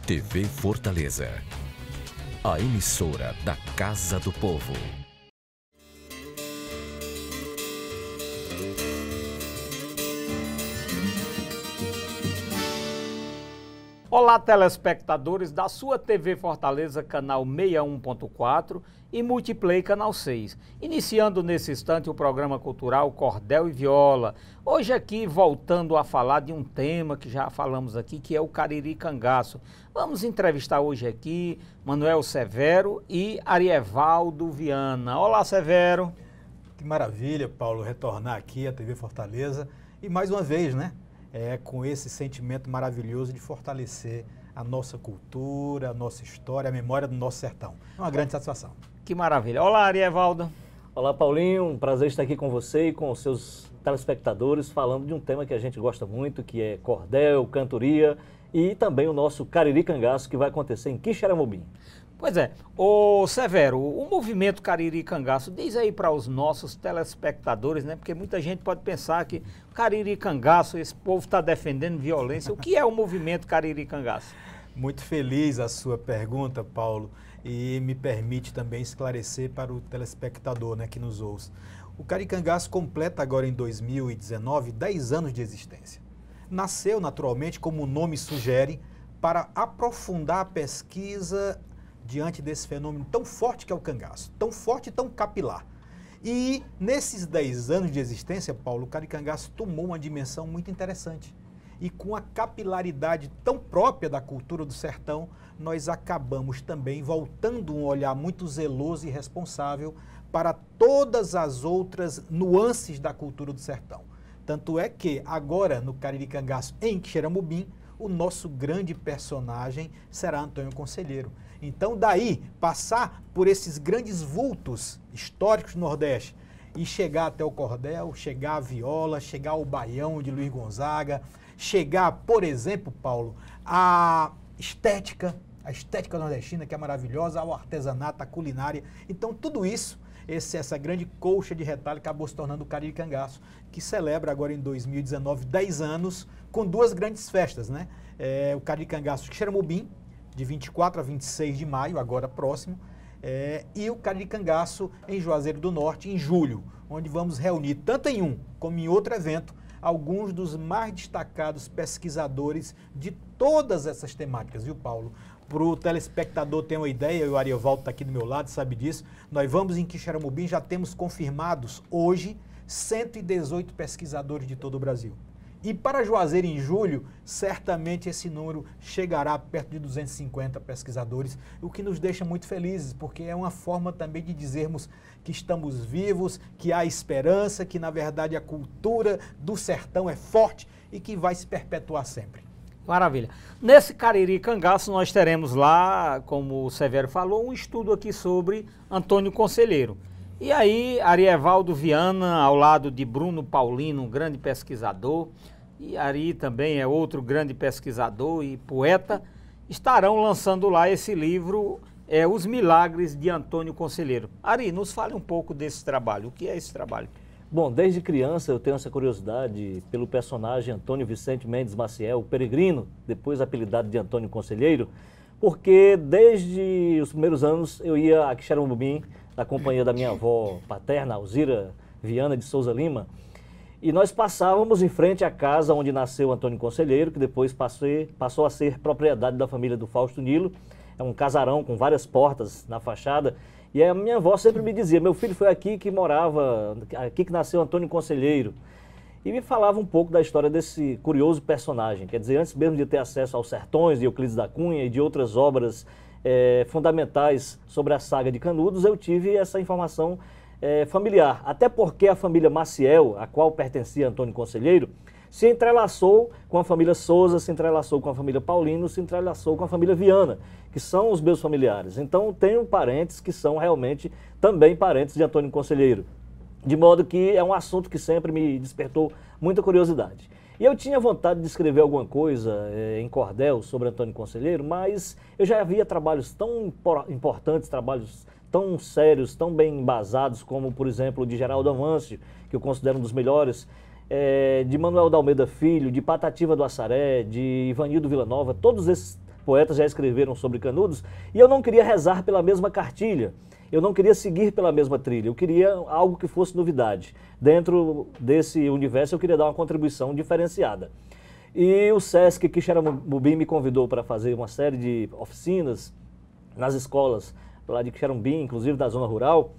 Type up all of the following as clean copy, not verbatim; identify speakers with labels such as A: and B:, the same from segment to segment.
A: TV Fortaleza, a emissora da Casa do Povo.
B: Olá, telespectadores da sua TV Fortaleza, canal 61.4 e Multiplay, canal 6. Iniciando nesse instante o programa cultural Cordel e Viola. Hoje aqui voltando a falar de um tema que já falamos aqui, que é o Cariri Cangaço. Vamos entrevistar hoje aqui Manuel Severo e Arievaldo Viana. Olá, Severo.
C: Que maravilha, Paulo, retornar aqui à TV Fortaleza e mais uma vez, né? Com esse sentimento maravilhoso de fortalecer a nossa cultura, a nossa história, a memória do nosso sertão. É uma grande satisfação.
B: Que maravilha. Olá, Arievaldo.
D: Olá, Paulinho. Um prazer estar aqui com você e com os seus telespectadores, falando de um tema que a gente gosta muito, que é cordel, cantoria e também o nosso Cariri Cangaço, que vai acontecer em Quixeramobim.
B: Pois é. Ô Severo, o movimento Cariri Cangaço, diz aí para os nossos telespectadores, né? Porque muita gente pode pensar que Cariri Cangaço, esse povo está defendendo violência. O que é o movimento Cariri Cangaço?
C: Muito feliz a sua pergunta, Paulo, e me permite também esclarecer para o telespectador, né, que nos ouça. O Cariri Cangaço completa agora em 2019 10 anos de existência. Nasceu naturalmente, como o nome sugere, para aprofundar a pesquisa diante desse fenômeno tão forte que é o cangaço, tão forte e tão capilar. E nesses 10 anos de existência, Paulo, o Cariri Cangaço tomou uma dimensão muito interessante. E com a capilaridade tão própria da cultura do sertão, nós acabamos também voltando um olhar muito zeloso e responsável para todas as outras nuances da cultura do sertão. Tanto é que agora, no Cariri Cangaço, em Quixeramobim, o nosso grande personagem será Antônio Conselheiro. Então, daí, passar por esses grandes vultos históricos do Nordeste e chegar até o cordel, chegar à viola, chegar ao baião de Luiz Gonzaga, chegar, por exemplo, Paulo, à estética nordestina, que é maravilhosa, ao artesanato, à culinária. Então, tudo isso, essa grande colcha de retalho acabou se tornando o Cariri Cangaço, que celebra agora em 2019 10 anos, com duas grandes festas, né? O Cariri Cangaço Quixeramobim, de 24 a 26 de maio, agora próximo, e o Cariri Cangaço em Juazeiro do Norte, em julho, onde vamos reunir, tanto em um como em outro evento, alguns dos mais destacados pesquisadores de todas essas temáticas, viu, Paulo? Para o telespectador ter uma ideia, o Arievaldo está aqui do meu lado, sabe disso, nós vamos em Quixeramobim, já temos confirmados hoje 118 pesquisadores de todo o Brasil. E para Juazeiro, em julho, certamente esse número chegará perto de 250 pesquisadores, o que nos deixa muito felizes, porque é uma forma também de dizermos que estamos vivos, que há esperança, que na verdade a cultura do sertão é forte e que vai se perpetuar sempre.
B: Maravilha. Nesse Cariri Cangaço nós teremos lá, como o Severo falou, um estudo aqui sobre Antônio Conselheiro. E aí, Arievaldo Viana, ao lado de Bruno Paulino, um grande pesquisador, e Ari também é outro grande pesquisador e poeta, estarão lançando lá esse livro, Os Milagres de Antônio Conselheiro. Ari, nos fale um pouco desse trabalho. O que é esse trabalho?
D: Bom, desde criança eu tenho essa curiosidade pelo personagem Antônio Vicente Mendes Maciel, o peregrino, depois apelidado de Antônio Conselheiro, porque desde os primeiros anos eu ia a Quixeramobim, na companhia da minha avó paterna, Alzira Viana de Souza Lima, e nós passávamos em frente à casa onde nasceu Antônio Conselheiro, que depois passou a ser propriedade da família do Fausto Nilo. É um casarão com várias portas na fachada, e a minha avó sempre me dizia, meu filho foi aqui que morava, aqui que nasceu Antônio Conselheiro, e me falava um pouco da história desse curioso personagem. Quer dizer, antes mesmo de ter acesso aos Sertões, de Euclides da Cunha e de outras obras fundamentais sobre a saga de Canudos, eu tive essa informação familiar. Até porque a família Maciel, a qual pertencia Antônio Conselheiro, se entrelaçou com a família Souza, se entrelaçou com a família Paulino, se entrelaçou com a família Viana, que são os meus familiares. Então, tenho parentes que são realmente também parentes de Antônio Conselheiro. De modo que é um assunto que sempre me despertou muita curiosidade. E eu tinha vontade de escrever alguma coisa em cordel sobre Antônio Conselheiro, mas eu já havia trabalhos tão importantes, trabalhos tão sérios, tão bem embasados, como, por exemplo, de Geraldo Amâncio, que eu considero um dos melhores, de Manuel da Almeida Filho, de Patativa do Assaré, de Ivanildo Villanova. Todos esses poetas já escreveram sobre Canudos, e eu não queria rezar pela mesma cartilha, eu não queria seguir pela mesma trilha, eu queria algo que fosse novidade. Dentro desse universo eu queria dar uma contribuição diferenciada. E o Sesc Quixeramobim me convidou para fazer uma série de oficinas nas escolas lá de Quixeramobim, inclusive da zona rural.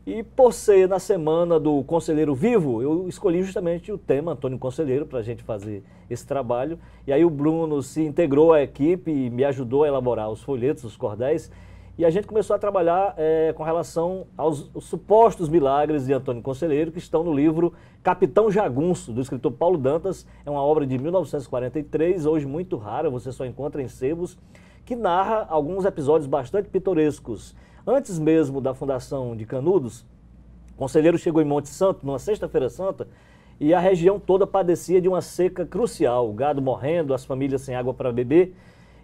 D: E por ser na semana do Conselheiro Vivo, eu escolhi justamente o tema Antônio Conselheiro para a gente fazer esse trabalho. E aí o Bruno se integrou à equipe e me ajudou a elaborar os folhetos, os cordéis. E a gente começou a trabalhar com relação aos supostos milagres de Antônio Conselheiro, que estão no livro Capitão Jagunço, do escritor Paulo Dantas. É uma obra de 1943, hoje muito rara, você só encontra em sebos, que narra alguns episódios bastante pitorescos. Antes mesmo da fundação de Canudos, o Conselheiro chegou em Monte Santo, numa sexta-feira santa, e a região toda padecia de uma seca crucial, o gado morrendo, as famílias sem água para beber,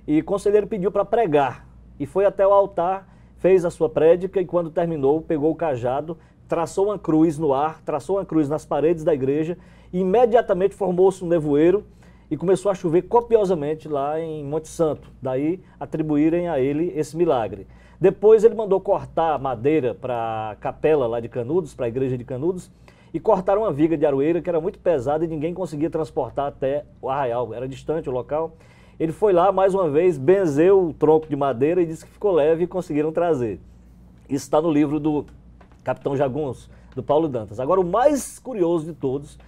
D: e o Conselheiro pediu para pregar, e foi até o altar, fez a sua prédica, e quando terminou, pegou o cajado, traçou uma cruz no ar, traçou uma cruz nas paredes da igreja, e imediatamente formou-se um nevoeiro, e começou a chover copiosamente lá em Monte Santo, daí atribuírem a ele esse milagre. Depois ele mandou cortar madeira para a capela lá de Canudos, para a igreja de Canudos, e cortaram uma viga de aroeira que era muito pesada e ninguém conseguia transportar até o arraial, era distante o local. Ele foi lá mais uma vez, benzeu o tronco de madeira e disse que ficou leve e conseguiram trazer. Isso está no livro do Capitão Jagunço, do Paulo Dantas. Agora o mais curioso de todos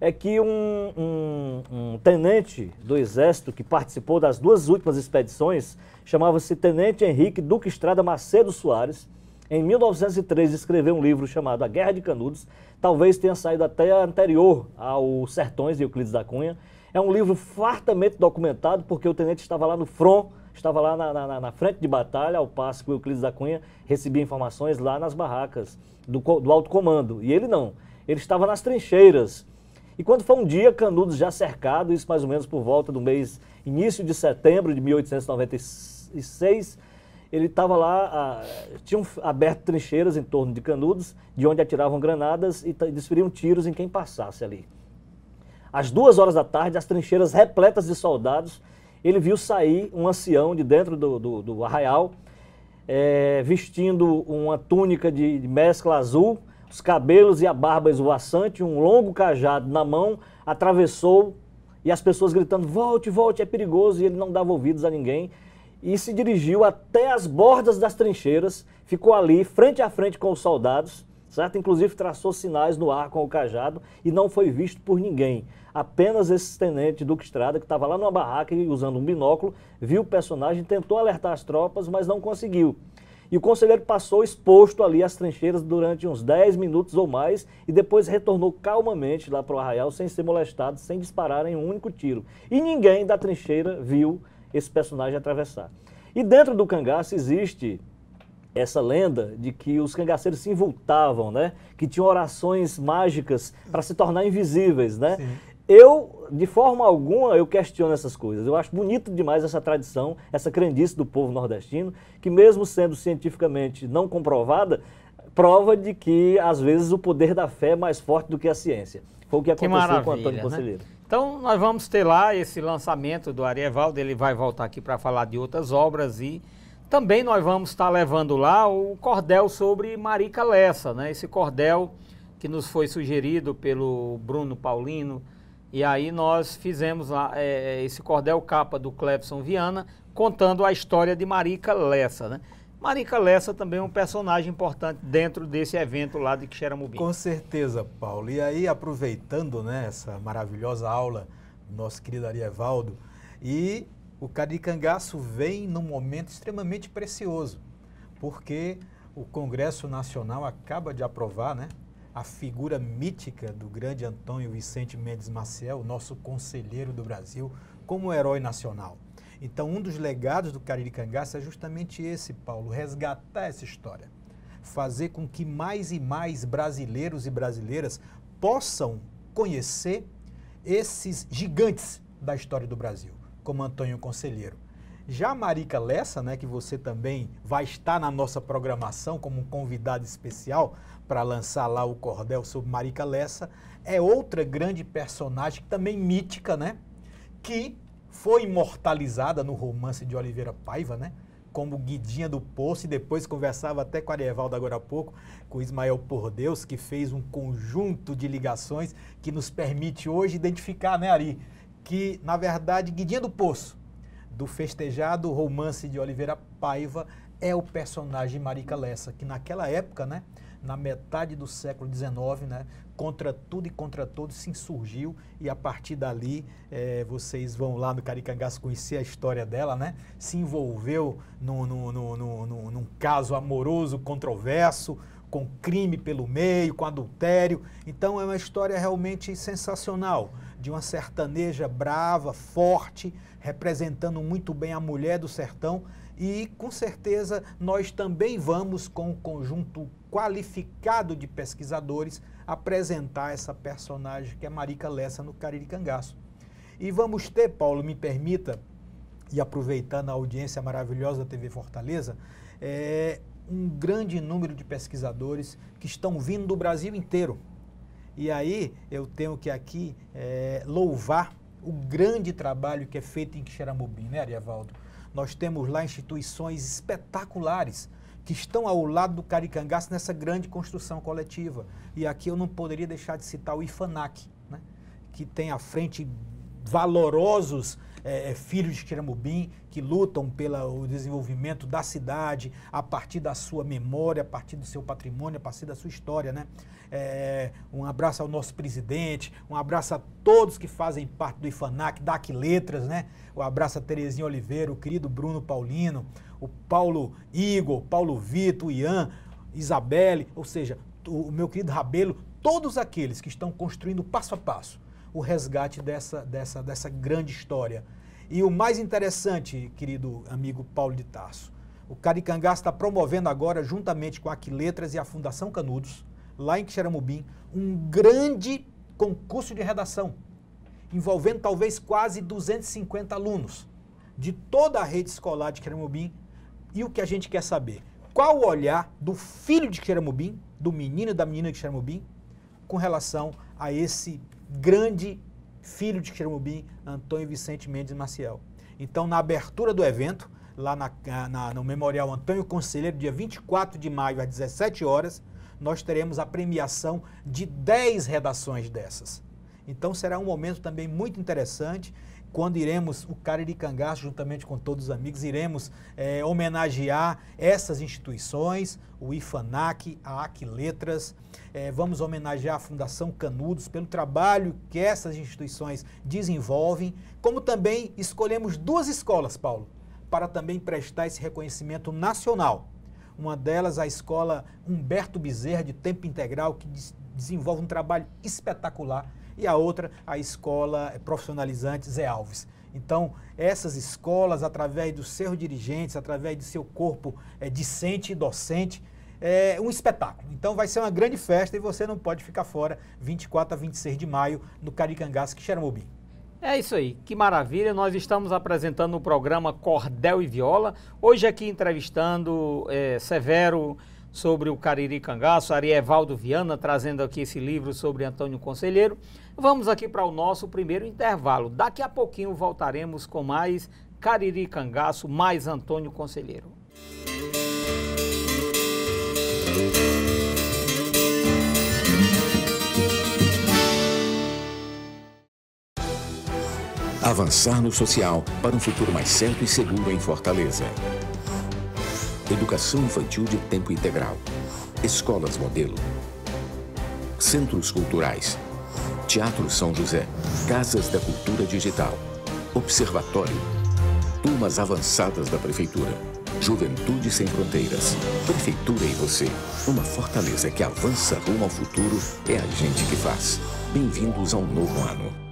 D: é que um tenente do Exército que participou das duas últimas expedições, chamava-se Tenente Henrique Duque Estrada Macedo Soares, em 1903 escreveu um livro chamado A Guerra de Canudos, talvez tenha saído até anterior ao Sertões de Euclides da Cunha. É um livro fartamente documentado, porque o tenente estava lá no front, estava lá na frente de batalha, ao passo que o Euclides da Cunha recebia informações lá nas barracas do alto comando. E ele não, ele estava nas trincheiras. E quando foi um dia, Canudos já cercado, isso mais ou menos por volta do mês, início de setembro de 1896, ele estava lá, tinham aberto trincheiras em torno de Canudos, de onde atiravam granadas e desferiam tiros em quem passasse ali. Às 2 horas da tarde, as trincheiras repletas de soldados, ele viu sair um ancião de dentro do arraial, vestindo uma túnica de mescla azul, os cabelos e a barba esvoaçante, um longo cajado na mão, atravessou e as pessoas gritando, volte, volte, é perigoso, e ele não dava ouvidos a ninguém e se dirigiu até as bordas das trincheiras, ficou ali frente a frente com os soldados, certo? Inclusive traçou sinais no ar com o cajado e não foi visto por ninguém. Apenas esse tenente Duque Estrada, que estava lá numa barraca e usando um binóculo, viu o personagem, tentou alertar as tropas, mas não conseguiu. E o conselheiro passou exposto ali às trincheiras durante uns 10 minutos ou mais e depois retornou calmamente lá para o arraial sem ser molestado, sem disparar em um único tiro. E ninguém da trincheira viu esse personagem atravessar. E dentro do cangaço existe essa lenda de que os cangaceiros se invultavam, né? Que tinham orações mágicas para se tornar invisíveis, né? Sim. Eu, de forma alguma, eu questiono essas coisas. Eu acho bonito demais essa tradição, essa crendice do povo nordestino, que mesmo sendo cientificamente não comprovada, prova de que, às vezes, o poder da fé é mais forte do que a ciência. Foi o que aconteceu com o Antônio Conselheiro. Né?
B: Então, nós vamos ter lá esse lançamento do Arievaldo, ele vai voltar aqui para falar de outras obras e também nós vamos estar levando lá o cordel sobre Marica Lessa, né? Esse cordel que nos foi sugerido pelo Bruno Paulino. E aí nós fizemos lá, esse cordel capa do Clebson Viana, contando a história de Marica Lessa, né? Marica Lessa também é um personagem importante dentro desse evento lá de Quixeramobim.
C: Com certeza, Paulo. E aí, aproveitando, né, essa maravilhosa aula do nosso querido Arievaldo, e o Caricangaço vem num momento extremamente precioso, porque o Congresso Nacional acaba de aprovar, né, a figura mítica do grande Antônio Vicente Mendes Maciel, nosso conselheiro do Brasil, como herói nacional. Então, um dos legados do Caricangaço é justamente esse, Paulo, resgatar essa história. Fazer com que mais e mais brasileiros e brasileiras possam conhecer esses gigantes da história do Brasil, como Antônio Conselheiro. Já a Marica Lessa, né, que você também vai estar na nossa programação como um convidado especial para lançar lá o cordel sobre Marica Lessa, é outra grande personagem, também mítica, né, que foi imortalizada no romance de Oliveira Paiva, né? Como Guidinha do Poço, e depois conversava até com a Arievaldo agora há pouco, com o Ismael Por Deus, que fez um conjunto de ligações que nos permite hoje identificar, né, Ari? Que, na verdade, Guidinha do Poço, do festejado romance de Oliveira Paiva, é o personagem Marica Lessa, que naquela época, né, na metade do século XIX, né, contra tudo e contra todos se insurgiu, e a partir dali, vocês vão lá no Caricangaço conhecer a história dela, né, se envolveu num caso amoroso controverso, com crime pelo meio, com adultério. Então é uma história realmente sensacional, de uma sertaneja brava, forte, representando muito bem a mulher do sertão. E, com certeza, nós também vamos, com um conjunto qualificado de pesquisadores, apresentar essa personagem que é Marica Lessa no Cariri Cangaço. E vamos ter, Paulo, me permita, e aproveitando a audiência maravilhosa da TV Fortaleza, um grande número de pesquisadores que estão vindo do Brasil inteiro. E aí eu tenho que aqui louvar o grande trabalho que é feito em Quixeramobim, né, Arievaldo? Nós temos lá instituições espetaculares que estão ao lado do Caricangaço nessa grande construção coletiva. E aqui eu não poderia deixar de citar o IFANAC, né, que tem à frente valorosos filhos de Quixeramobim que lutam pelo desenvolvimento da cidade a partir da sua memória, a partir do seu patrimônio, a partir da sua história, né? Um abraço ao nosso presidente, um abraço a todos que fazem parte do IFANAC, da Aquiletras, né? Um abraço a Terezinha Oliveira, o querido Bruno Paulino, o Paulo Igor, Paulo Vitor, o Ian, Isabelle, ou seja, o meu querido Rabelo, todos aqueles que estão construindo passo a passo o resgate dessa grande história. E o mais interessante, querido amigo Paulo de Tarso, o Caricangaço está promovendo agora, juntamente com a Aquiletras e a Fundação Canudos, lá em Quixeramobim, um grande concurso de redação, envolvendo talvez quase 250 alunos de toda a rede escolar de Quixeramobim. E o que a gente quer saber? Qual o olhar do filho de Quixeramobim, do menino e da menina de Quixeramobim, com relação a esse grande filho de Quixeramobim, Antônio Vicente Mendes Maciel. Então, na abertura do evento, lá no Memorial Antônio Conselheiro, dia 24 de maio, às 17 horas, nós teremos a premiação de 10 redações dessas. Então, será um momento também muito interessante, quando iremos, o Cariri Cangaço, juntamente com todos os amigos, iremos homenagear essas instituições, o IFANAC, a Aquiletras, vamos homenagear a Fundação Canudos pelo trabalho que essas instituições desenvolvem, como também escolhemos 2 escolas, Paulo, para também prestar esse reconhecimento nacional. Uma delas, a escola Humberto Bezerra, de tempo integral, que desenvolve um trabalho espetacular, e a outra, a escola profissionalizante Zé Alves. Então, essas escolas, através dos seus dirigentes, através do seu corpo discente e docente, é um espetáculo. Então, vai ser uma grande festa e você não pode ficar fora, 24 a 26 de maio, no Caricangaço, Quixeramobim.
B: É isso aí, que maravilha. Nós estamos apresentando o programa Cordel e Viola, hoje aqui entrevistando Severo sobre o Cariri Cangaço, Arievaldo Viana, trazendo aqui esse livro sobre Antônio Conselheiro. Vamos aqui para o nosso primeiro intervalo. Daqui a pouquinho voltaremos com mais Cariri Cangaço, mais Antônio Conselheiro.
A: Avançar no social para um futuro mais certo e seguro em Fortaleza. Educação infantil de tempo integral. Escolas modelo. Centros culturais. Teatro São José. Casas da Cultura Digital. Observatório. Turmas avançadas da Prefeitura. Juventude Sem Fronteiras. Prefeitura e você. Uma Fortaleza que avança rumo ao futuro é a gente que faz. Bem-vindos ao novo ano.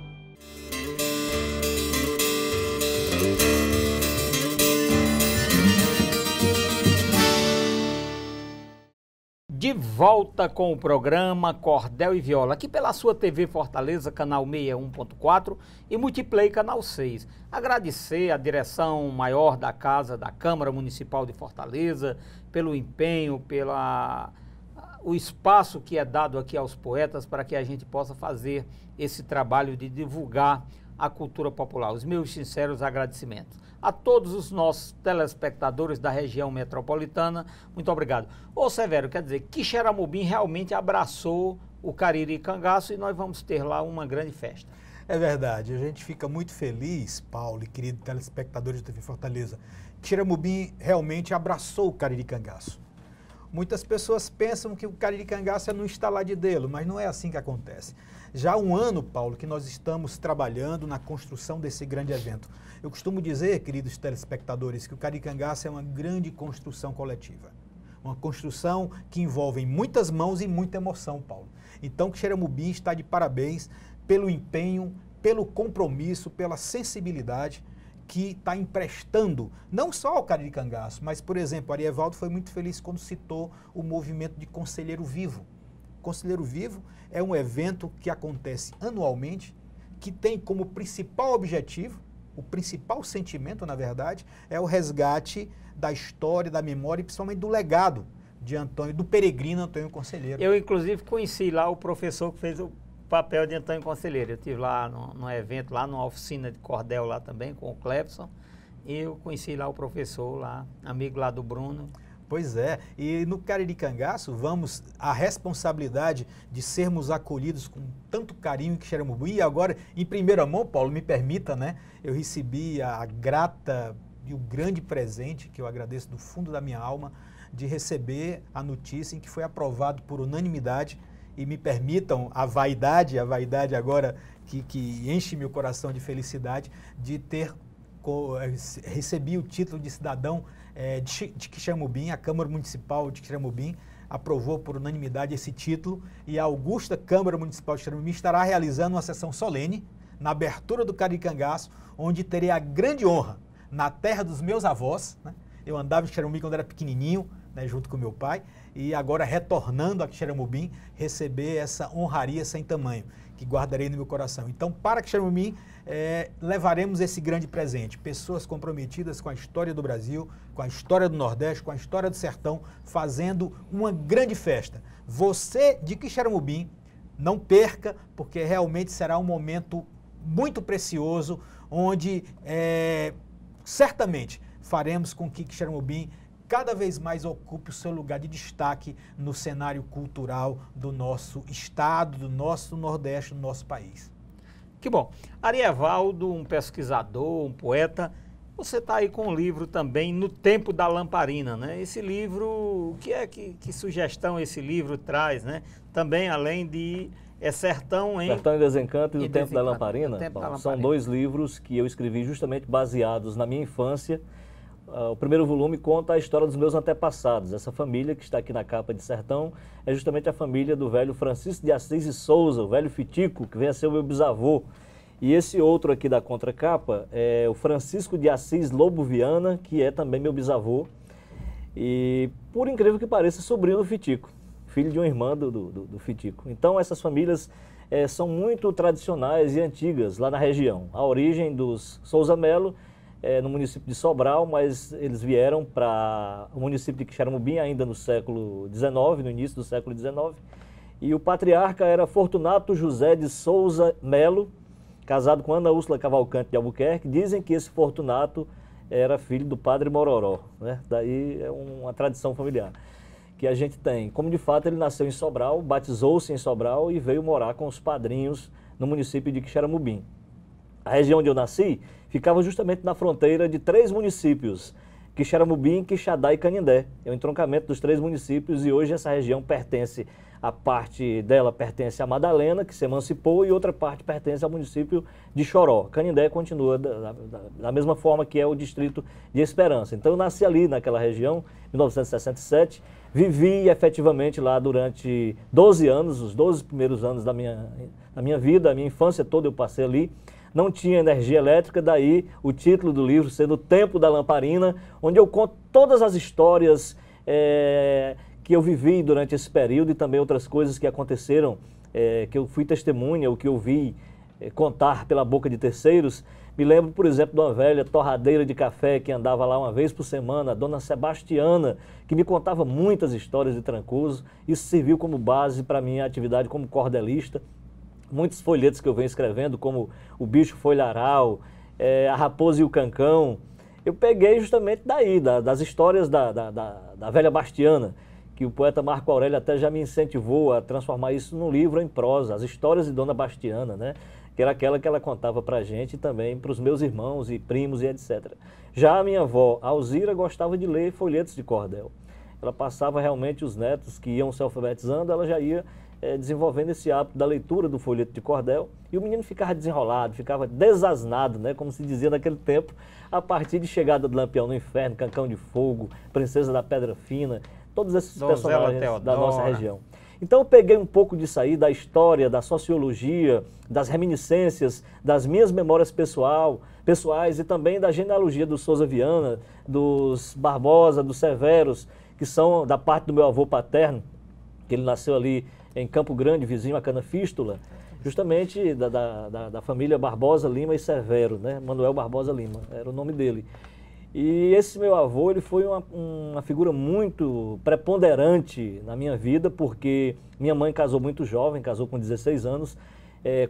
B: De volta com o programa Cordel e Viola, aqui pela sua TV Fortaleza, canal 61.4 e Multiplay, canal 6. Agradecer a direção maior da Casa da Câmara Municipal de Fortaleza, pelo empenho, o espaço que é dado aqui aos poetas para que a gente possa fazer esse trabalho de divulgar a cultura popular. Os meus sinceros agradecimentos. A todos os nossos telespectadores da região metropolitana, muito obrigado. Ô Severo, quer dizer, Quixeramobim realmente abraçou o Cariri Cangaço e nós vamos ter lá uma grande festa.
C: É verdade, a gente fica muito feliz, Paulo e querido telespectadores da TV Fortaleza. Quixeramobim realmente abraçou o Cariri Cangaço. Muitas pessoas pensam que o Cariri Cangaço é no estalar de dedo, mas não é assim que acontece. Já há um ano, Paulo, que nós estamos trabalhando na construção desse grande evento. Eu costumo dizer, queridos telespectadores, que o Cariri Cangaço é uma grande construção coletiva. Uma construção que envolve muitas mãos e muita emoção, Paulo. Então, Quixeramobim está de parabéns pelo empenho, pelo compromisso, pela sensibilidade que está emprestando, não só ao Cariri Cangaço, mas, por exemplo, Arievaldo foi muito feliz quando citou o movimento de Conselheiro Vivo. Conselheiro Vivo é um evento que acontece anualmente, que tem como principal objetivo, o principal sentimento, na verdade, é o resgate da história, da memória e principalmente do legado de Antônio, do peregrino Antônio Conselheiro.
B: Eu, inclusive, conheci lá o professor que fez o papel de Antônio Conselheiro. Eu estive lá no evento, lá numa oficina de cordel lá também, com o Clepson, e eu conheci lá o professor, lá, amigo lá do Bruno.
C: Pois é, e no Cariri Cangaço, vamos a responsabilidade de sermos acolhidos com tanto carinho em Quixeramobim. E agora, em primeira mão, Paulo, me permita, né? Eu recebi a grata e o grande presente, que eu agradeço do fundo da minha alma, de receber a notícia em que foi aprovado por unanimidade. E me permitam a vaidade agora que enche meu coração de felicidade, de ter recebi o título de cidadão de Quixeramobim. A Câmara Municipal de Quixeramobim aprovou por unanimidade esse título e a augusta Câmara Municipal de Quixeramobim estará realizando uma sessão solene na abertura do Cariri Cangaço, onde terei a grande honra, na terra dos meus avós, né? Eu andava em Quixeramobim quando era pequenininho, né, junto com meu pai, e agora retornando a Quixeramobim, receber essa honraria sem tamanho, que guardarei no meu coração. Então, para Quixeramobim, levaremos esse grande presente. Pessoas comprometidas com a história do Brasil, com a história do Nordeste, com a história do Sertão, fazendo uma grande festa. Você de Quixeramobim, não perca, porque realmente será um momento muito precioso, onde certamente faremos com que Quixeramobim cada vez mais ocupe o seu lugar de destaque no cenário cultural do nosso estado, do nosso Nordeste, do nosso país.
B: Que bom. Arievaldo, um pesquisador, um poeta, você está aí com um livro também, No Tempo da Lamparina, né? Esse livro, que sugestão esse livro traz, né? Também, além de Sertão em...
D: Sertão em Desencanto e No Tempo da Lamparina, são dois livros que eu escrevi justamente baseados na minha infância. O primeiro volume conta a história dos meus antepassados. Essa família que está aqui na capa de Sertão é justamente a família do velho Francisco de Assis e Souza, o velho Fitico, que vem a ser o meu bisavô. E esse outro aqui da contracapa é o Francisco de Assis Lobo Viana, que é também meu bisavô. E, por incrível que pareça, sobrinho do Fitico, filho de uma irmã do Fitico. Então, essas famílias são muito tradicionais e antigas lá na região. A origem dos Souza Melo no município de Sobral, mas eles vieram para o município de Quixeramobim ainda no século XIX, no início do século XIX. E o patriarca era Fortunato José de Souza Melo, casado com Ana Úrsula Cavalcante de Albuquerque. Dizem que esse Fortunato era filho do padre Mororó, né? Daí é uma tradição familiar que a gente tem. Como de fato ele nasceu em Sobral, batizou-se em Sobral e veio morar com os padrinhos no município de Quixeramobim. A região onde eu nasci ficava justamente na fronteira de 3 municípios, Quixeramobim, Quixadá e Canindé. É o entroncamento dos 3 municípios e hoje essa região pertence, a parte dela pertence a Madalena, que se emancipou, e outra parte pertence ao município de Choró. Canindé continua da mesma forma que é o distrito de Esperança. Então eu nasci ali naquela região, em 1967, vivi efetivamente lá durante 12 anos, os 12 primeiros anos da minha vida, a minha infância toda eu passei ali. Não tinha energia elétrica, daí o título do livro sendo O Tempo da Lamparina, onde eu conto todas as histórias que eu vivi durante esse período e também outras coisas que aconteceram, que eu fui testemunha, ou que eu vi contar pela boca de terceiros. Me lembro, por exemplo, de uma velha torradeira de café que andava lá uma vez por semana, a dona Sebastiana, que me contava muitas histórias de Trancoso. Isso serviu como base para a minha atividade como cordelista. muitos folhetos que eu venho escrevendo, como O Bicho Folharal, A Raposa e o Cancão, eu peguei justamente daí, das histórias da velha Bastiana, que o poeta Marco Aurélio até já me incentivou a transformar isso num livro em prosa, as histórias de Dona Bastiana, né? Que era aquela que ela contava pra gente e também para os meus irmãos e primos e etc. Já a minha avó, Alzira, gostava de ler folhetos de cordel. Ela passava realmente os netos que iam se alfabetizando, ela já ia desenvolvendo esse hábito da leitura do folheto de cordel, e o menino ficava desenrolado, ficava desasnado, né, como se dizia naquele tempo, a partir de Chegada do Lampião no Inferno, Cancão de Fogo, Princesa da Pedra Fina, todos esses personagens da nossa região. Então eu peguei um pouco disso aí, da história, da sociologia, das reminiscências, das minhas memórias pessoais e também da genealogia do Souza Viana, dos Barbosa, dos Severos, que são da parte do meu avô paterno, que ele nasceu ali em Campo Grande, vizinho a Canafístula, justamente da família Barbosa Lima e Severo, né? Manuel Barbosa Lima, era o nome dele. E esse meu avô, ele foi uma figura muito preponderante na minha vida, porque minha mãe casou muito jovem, casou com 16 anos,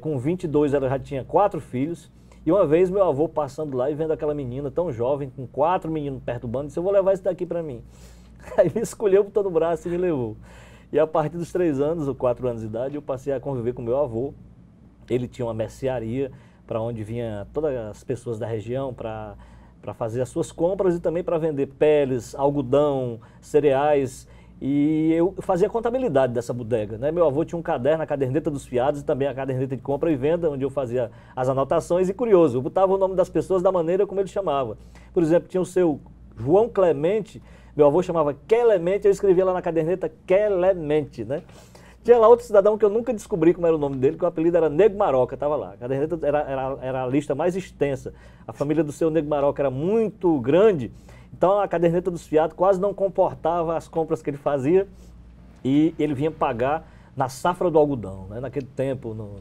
D: com 22 ela já tinha 4 filhos, e uma vez meu avô passando lá e vendo aquela menina tão jovem, com 4 meninos perturbando, disse: eu vou levar esse daqui para mim. Aí me escolheu por todo o braço e me levou. E a partir dos 3 anos ou 4 anos de idade, eu passei a conviver com meu avô. Ele tinha uma mercearia para onde vinha todas as pessoas da região para fazer as suas compras e também para vender peles, algodão, cereais. E eu fazia a contabilidade dessa bodega, né? Meu avô tinha um caderno, a caderneta dos fiados e também a caderneta de compra e venda, onde eu fazia as anotações. E curioso, eu botava o nome das pessoas da maneira como ele chamava. Por exemplo, tinha o seu João Clemente, meu avô chamava Quelemente, eu escrevia lá na caderneta Quelemente, né? Tinha lá outro cidadão que eu nunca descobri como era o nome dele, que o apelido era Nego Maroca, estava lá. A caderneta era a lista mais extensa. A família do seu Nego Maroca era muito grande, então a caderneta dos fiados quase não comportava as compras que ele fazia e ele vinha pagar na safra do algodão, né? Naquele tempo, no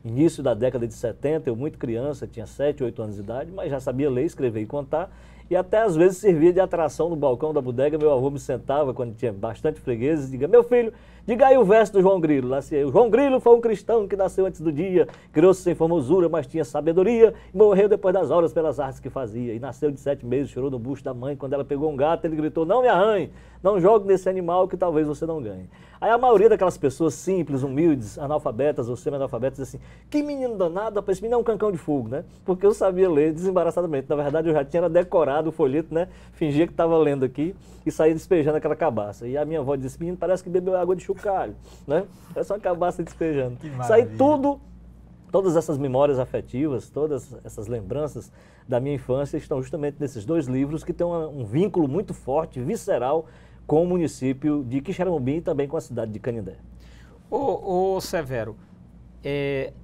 D: início da década de 70, eu muito criança, tinha 7, 8 anos de idade, mas já sabia ler, escrever e contar. E até às vezes servia de atração no balcão da bodega. Meu avô me sentava, quando tinha bastante fregueses, e dizia: meu filho, diga aí o verso do João Grilo. Lá se, o João Grilo foi um cristão que nasceu antes do dia, criou-se sem formosura, mas tinha sabedoria, e morreu depois das horas pelas artes que fazia. E nasceu de 7 meses, chorou no bucho da mãe. Quando ela pegou um gato, ele gritou: não me arranhe, não jogue nesse animal que talvez você não ganhe. Aí a maioria daquelas pessoas simples, humildes, analfabetas ou semi-analfabetas, assim: que menino danado, esse menino é um cancão de fogo, né? Porque eu sabia ler desembaraçadamente. Na verdade, eu já tinha decorado o folheto, né? Fingia que estava lendo aqui e saía despejando aquela cabaça. E a minha avó disse: menino, parece que bebeu água de chocalho, né? É só uma cabaça despejando. Isso aí tudo, todas essas memórias afetivas, todas essas lembranças da minha infância estão justamente nesses 2 livros que têm um vínculo muito forte, visceral, com o município de Quixeramobim e também com a cidade de Canindé.
B: Ô Severo,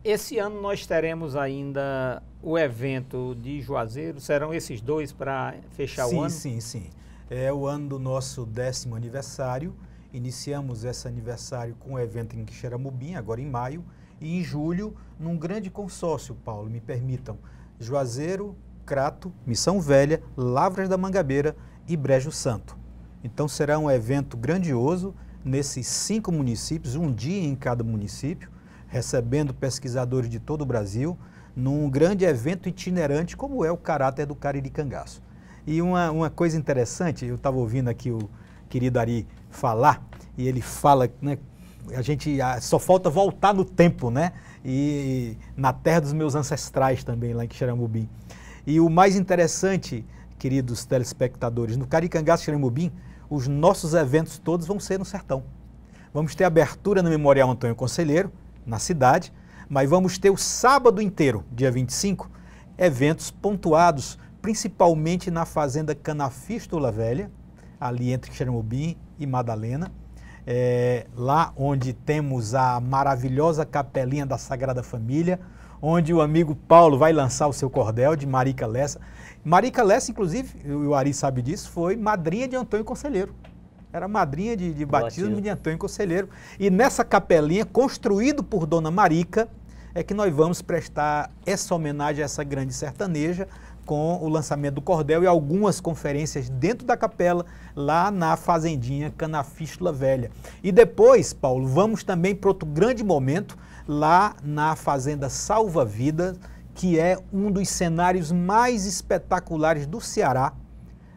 B: esse ano nós teremos ainda o evento de Juazeiro, serão esses 2 para fechar o ano?
C: Sim. É o ano do nosso 10º aniversário. Iniciamos esse aniversário com o evento em Quixeramobim, agora em maio, e em julho, num grande consórcio, Paulo, me permitam, Juazeiro, Crato, Missão Velha, Lavras da Mangabeira e Brejo Santo. Então será um evento grandioso nesses 5 municípios, um dia em cada município, recebendo pesquisadores de todo o Brasil, num grande evento itinerante como é o caráter do Cariri Cangaço. E uma coisa interessante, eu estava ouvindo aqui o querido Ari falar, e ele fala, né, a gente só falta voltar no tempo, né? E na terra dos meus ancestrais também, lá em Quixeramobim. E o mais interessante, queridos telespectadores, no Cariri Cangaço, Quixeramobim, os nossos eventos todos vão ser no sertão. Vamos ter abertura no Memorial Antônio Conselheiro, na cidade, mas vamos ter o sábado inteiro, dia 25, eventos pontuados, principalmente na Fazenda Canafístula Velha, ali entre Quixeramobim e Madalena, lá onde temos a maravilhosa capelinha da Sagrada Família, onde o amigo Paulo vai lançar o seu cordel de Marica Lessa. Marica Lessa, inclusive, o Ari sabe disso, foi madrinha de Antônio Conselheiro. Era madrinha de batismo de Antônio Conselheiro. E nessa capelinha, construído por Dona Marica, é que nós vamos prestar essa homenagem a essa grande sertaneja, com o lançamento do cordel e algumas conferências dentro da capela, lá na Fazendinha Canafístula Velha. E depois, Paulo, vamos também para outro grande momento, lá na Fazenda Salva Vida, que é um dos cenários mais espetaculares do Ceará,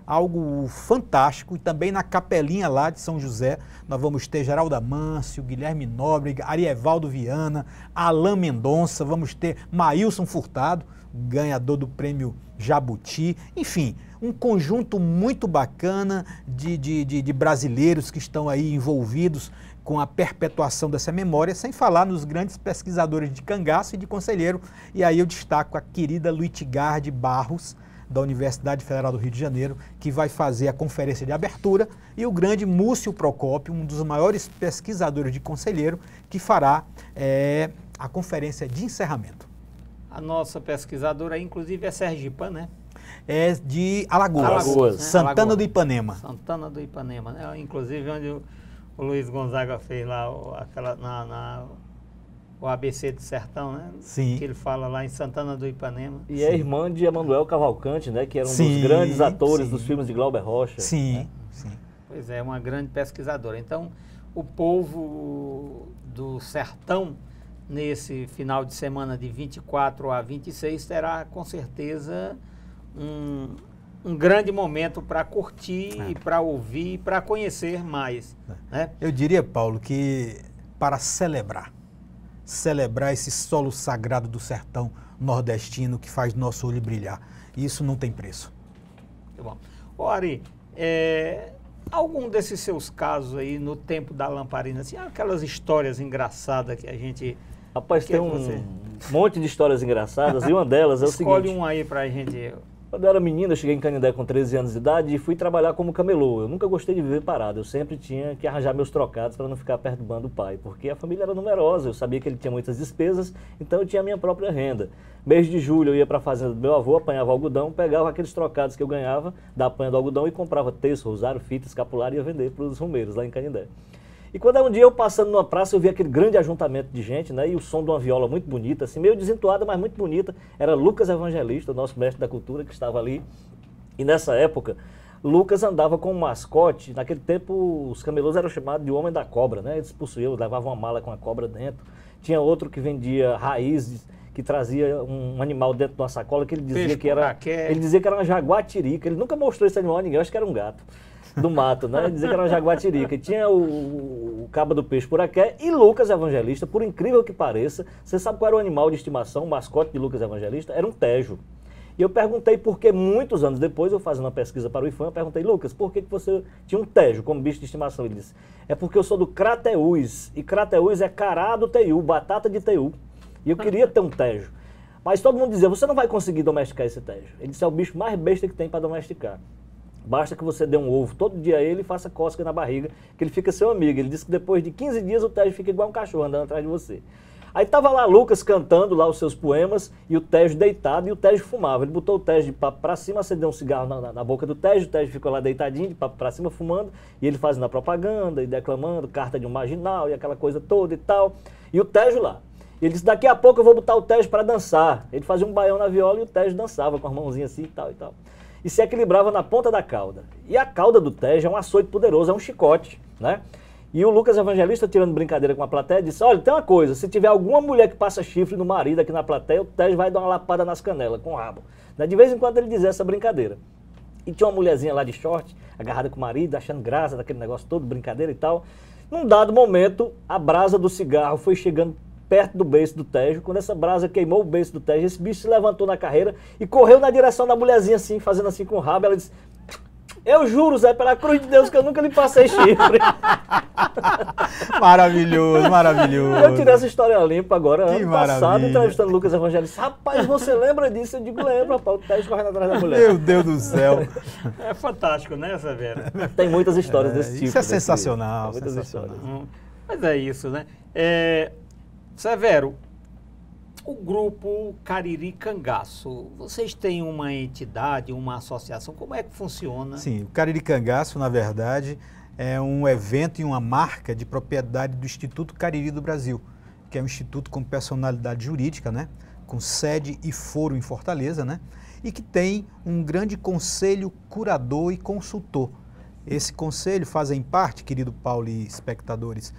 C: algo fantástico. E também na capelinha lá de São José, nós vamos ter Geraldo Amâncio, Guilherme Nóbrega, Arievaldo Viana, Alain Mendonça, vamos ter Maílson Furtado, ganhador do prêmio Jabuti, enfim, um conjunto muito bacana de brasileiros que estão aí envolvidos com a perpetuação dessa memória, sem falar nos grandes pesquisadores de cangaço e de conselheiro. E aí eu destaco a querida Luitgarde Barros, da Universidade Federal do Rio de Janeiro, que vai fazer a conferência de abertura, e o grande Múcio Procópio, um dos maiores pesquisadores de conselheiro, que fará a conferência de encerramento.
B: A nossa pesquisadora, inclusive, é sergipa, né?
C: É de Alagoas,
B: Alagoas, né?
C: Santana do Ipanema.
B: Santana do Ipanema, né? Inclusive onde o Luiz Gonzaga fez lá o ABC do Sertão, né?
C: Sim.
B: Que ele fala lá em Santana do Ipanema.
D: E é irmã de Emanuel Cavalcante, né? Que era um dos grandes atores dos filmes de Glauber Rocha.
C: Sim,
D: né?
C: sim.
B: Pois é, uma grande pesquisadora. Então, o povo do Sertão, nesse final de semana de 24 a 26, terá com certeza um grande momento para curtir, para ouvir, para conhecer mais. Né?
C: Eu diria, Paulo, que para celebrar esse solo sagrado do sertão nordestino que faz nosso olho brilhar, isso não tem preço.
B: Muito bom. Ô, Ari, algum desses seus casos aí no tempo da lamparina, assim, aquelas histórias engraçadas que a gente...
D: Rapaz, tem um monte de histórias engraçadas e uma delas é o seguinte...
B: Escolhe um aí pra gente...
D: Quando eu era menino, eu cheguei em Canindé com 13 anos de idade e fui trabalhar como camelô. Eu nunca gostei de viver parado, eu sempre tinha que arranjar meus trocados para não ficar perturbando o pai, porque a família era numerosa, eu sabia que ele tinha muitas despesas, então eu tinha a minha própria renda. Mês de julho eu ia para a fazenda do meu avô, apanhava algodão, pegava aqueles trocados que eu ganhava da apanha do algodão e comprava terço, rosário, fita, escapulário e ia vender para os romeiros lá em Canindé. E quando um dia eu passando numa praça, eu vi aquele grande ajuntamento de gente, né? E o som de uma viola muito bonita, assim, meio desentoada, mas muito bonita. Era Lucas Evangelista, o nosso mestre da cultura, que estava ali. E nessa época, Lucas andava com um mascote. Naquele tempo, os camelôs eram chamados de Homem da Cobra, né? Eles possuíam, levavam uma mala com a cobra dentro. Tinha outro que vendia raízes, que trazia um animal dentro de uma sacola, que ele dizia que era... Ele dizia que era uma jaguatirica. Ele nunca mostrou esse animal a ninguém, eu acho que era um gato do mato, né? Dizia que era uma jaguatirica. E tinha o caba do peixe Puraqué e Lucas Evangelista, por incrível que pareça. Você sabe qual era o animal de estimação, o mascote de Lucas Evangelista? Era um tejo. E eu perguntei por que muitos anos depois, eu fazendo uma pesquisa para o IFAM, eu perguntei, Lucas, por que você tinha um tejo como bicho de estimação? Ele disse, é porque eu sou do Crateús, e Crateús é cará do teiu, batata de teiu. E eu queria ter um tejo. Mas todo mundo dizia, você não vai conseguir domesticar esse tejo. Ele disse, é o bicho mais besta que tem para domesticar. Basta que você dê um ovo todo dia a ele e faça cócega na barriga, que ele fica seu amigo. Ele disse que depois de 15 dias o Tejo fica igual um cachorro andando atrás de você. Aí estava lá Lucas cantando lá os seus poemas e o Tejo deitado e o Tejo fumava. Ele botou o Tejo de papo para cima, acendeu um cigarro na boca do Tejo, o Tejo ficou lá deitadinho de papo para cima fumando e ele fazendo a propaganda e declamando carta de um marginal e aquela coisa toda e tal. E o Tejo lá. Ele disse, daqui a pouco eu vou botar o Tejo para dançar. Ele fazia um baião na viola e o Tejo dançava com as mãozinhas assim e tal e tal. E se equilibrava na ponta da cauda. E a cauda do Tejo é um açoite poderoso, é um chicote, né? E o Lucas Evangelista, tirando brincadeira com a plateia, disse, olha, tem uma coisa, se tiver alguma mulher que passa chifre no marido aqui na plateia, o Tejo vai dar uma lapada nas canelas, com o rabo. De vez em quando ele dizia essa brincadeira. E tinha uma mulherzinha lá de short, agarrada com o marido, achando graça daquele negócio todo, brincadeira e tal. Num dado momento, a brasa do cigarro foi chegando perto do beiço do Tejo. Quando essa brasa queimou o beiço do Tejo, esse bicho se levantou na carreira e correu na direção da mulherzinha assim, fazendo assim com o rabo. Ela disse, eu juro, Zé, pela cruz de Deus, que eu nunca lhe passei chifre.
C: Maravilhoso, maravilhoso.
D: Eu tirei essa história limpa agora,
C: que
D: ano passado,
C: maravilha.
D: entrevistando o Lucas Evangelista. Rapaz, você lembra disso? Eu digo, lembro, rapaz, o Tejo correndo atrás da mulher.
C: Meu Deus do céu.
B: É fantástico, né, Severo?
D: Tem muitas histórias desse tipo.
C: Isso é sensacional,
D: Muitas
C: sensacional.
D: histórias.
B: Mas é isso, né? Severo, o grupo Cariri Cangaço, vocês têm uma entidade, uma associação, como é que funciona?
C: Sim, o Cariri Cangaço, na verdade, é um evento e uma marca de propriedade do Instituto Cariri do Brasil, que é um instituto com personalidade jurídica, né? Com sede e foro em Fortaleza, né? e que tem um grande conselho curador e consultor. Esse conselho fazem parte, querido Paulo e espectadores,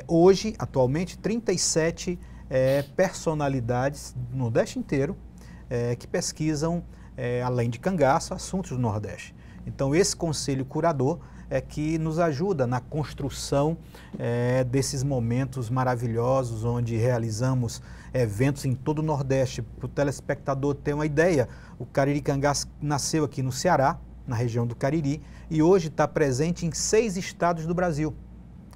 C: hoje, atualmente, 37 personalidades do Nordeste inteiro que pesquisam, além de cangaço, assuntos do Nordeste. Então, esse conselho curador é que nos ajuda na construção desses momentos maravilhosos, onde realizamos eventos em todo o Nordeste. Para o telespectador ter uma ideia, o Cariri Cangaço nasceu aqui no Ceará, na região do Cariri, e hoje está presente em 6 estados do Brasil.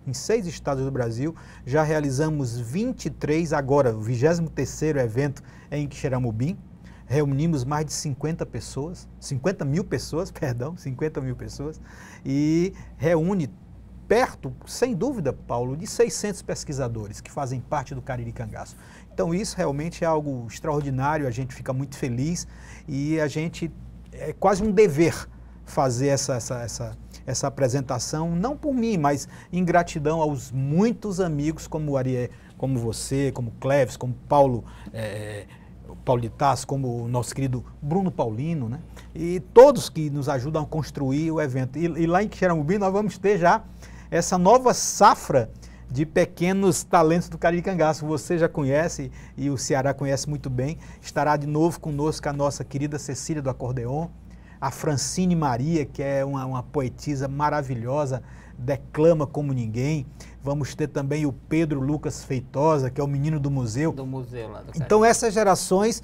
C: Em 6 estados do Brasil, já realizamos 23, agora o 23º evento é em Quixeramobim. Reunimos mais de 50 mil pessoas, e reúne perto, sem dúvida, Paulo, de 600 pesquisadores que fazem parte do Cariri Cangaço. Então isso realmente é algo extraordinário, a gente fica muito feliz e a gente, é quase um dever fazer essa apresentação, não por mim, mas em gratidão aos muitos amigos como o Ariel, como você, como Cleves, como Paulo de Tarso, como o nosso querido Bruno Paulino, né? E todos que nos ajudam a construir o evento. E lá em Quixeramobim nós vamos ter já essa nova safra de pequenos talentos do Cariri Cangaço. Você já conhece e o Ceará conhece muito bem. Estará de novo conosco a nossa querida Cecília do acordeon, a Francine Maria, que é uma poetisa maravilhosa, declama como ninguém. Vamos ter também o Pedro Lucas Feitosa, que é o menino do museu.
B: Do museu lá do Cariri.
C: Então essas gerações